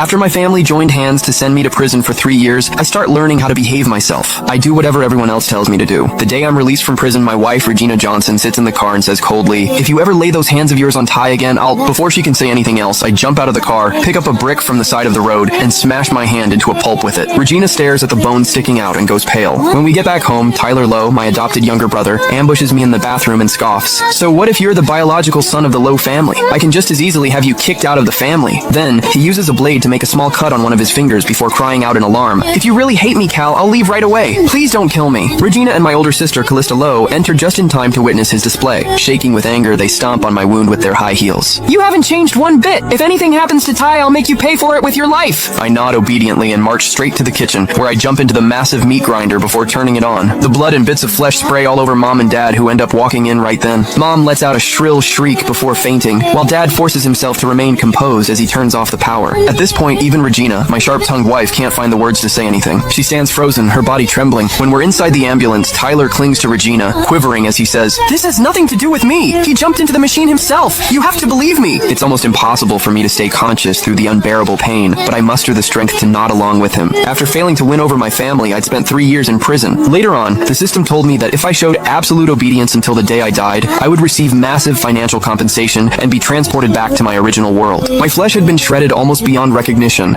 After my family joined hands to send me to prison for 3 years, I start learning how to behave myself. I do whatever everyone else tells me to do. The day I'm released from prison, my wife, Regina Johnson, sits in the car and says coldly, "If you ever lay those hands of yours on Ty again, Before she can say anything else, I jump out of the car, pick up a brick from the side of the road, and smash my hand into a pulp with it. Regina stares at the bone sticking out and goes pale. When we get back home, Tyler Lowe, my adopted younger brother, ambushes me in the bathroom and scoffs. "So what if you're the biological son of the Lowe family? I can just as easily have you kicked out of the family." Then, he uses a blade to make a small cut on one of his fingers before crying out in alarm, "If you really hate me, Cal, I'll leave right away. Please don't kill me." Regina and my older sister, Callista Lowe, enter just in time to witness his display. Shaking with anger, they stomp on my wound with their high heels. "You haven't changed one bit. If anything happens to Ty, I'll make you pay for it with your life." I nod obediently and march straight to the kitchen, where I jump into the massive meat grinder before turning it on. The blood and bits of flesh spray all over Mom and Dad, who end up walking in right then. Mom lets out a shrill shriek before fainting, while Dad forces himself to remain composed as he turns off the power. At this point, even Regina, my sharp-tongued wife, can't find the words to say anything. She stands frozen, her body trembling. When we're inside the ambulance, Tyler clings to Regina, quivering as he says, "This has nothing to do with me. He jumped into the machine himself. You have to believe me." It's almost impossible for me to stay conscious through the unbearable pain, but I muster the strength to nod along with him. After failing to win over my family, I'd spent 3 years in prison. Later on, the system told me that if I showed absolute obedience until the day I died, I would receive massive financial compensation and be transported back to my original world. My flesh had been shredded almost beyond recognition.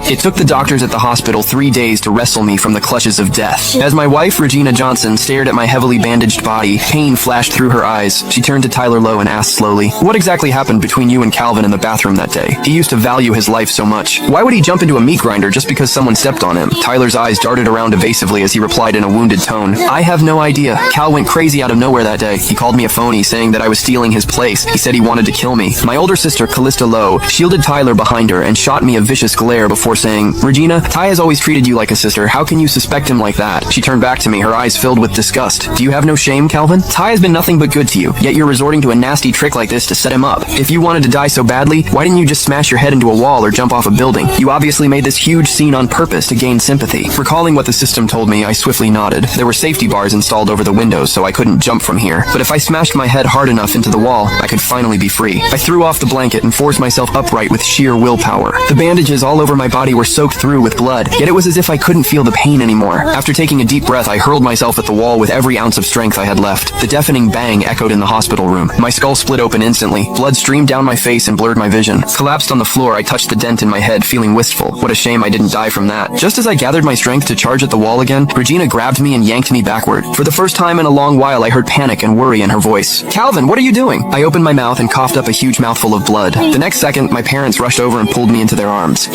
It took the doctors at the hospital 3 days to wrestle me from the clutches of death. As my wife, Regina Johnson, stared at my heavily bandaged body, pain flashed through her eyes. She turned to Tyler Lowe and asked slowly, "What exactly happened between you and Calvin in the bathroom that day? He used to value his life so much. Why would he jump into a meat grinder just because someone stepped on him?" Tyler's eyes darted around evasively as he replied in a wounded tone, "I have no idea. Cal went crazy out of nowhere that day. He called me a phony, saying that I was stealing his place. He said he wanted to kill me." My older sister, Callista Lowe, shielded Tyler behind her and shot me a vicious glare before saying, "Regina, Ty has always treated you like a sister. How can you suspect him like that?" She turned back to me, her eyes filled with disgust. "Do you have no shame, Calvin? Ty has been nothing but good to you, yet you're resorting to a nasty trick like this to set him up. If you wanted to die so badly, why didn't you just smash your head into a wall or jump off a building? You obviously made this huge scene on purpose to gain sympathy." Recalling what the system told me, I swiftly nodded. There were safety bars installed over the windows, so I couldn't jump from here. But if I smashed my head hard enough into the wall, I could finally be free. I threw off the blanket and forced myself upright with sheer willpower. The bandages all over my body were soaked through with blood, yet it was as if I couldn't feel the pain anymore. After taking a deep breath, I hurled myself at the wall with every ounce of strength I had left. The deafening bang echoed in the hospital room. My skull split open instantly. Blood streamed down my face and blurred my vision. Collapsed on the floor, I touched the dent in my head, feeling wistful. What a shame I didn't die from that. Just as I gathered my strength to charge at the wall again, Regina grabbed me and yanked me backward. For the first time in a long while, I heard panic and worry in her voice. "Calvin, what are you doing?" I opened my mouth and coughed up a huge mouthful of blood. The next second, my parents rushed over and pulled me into their arms.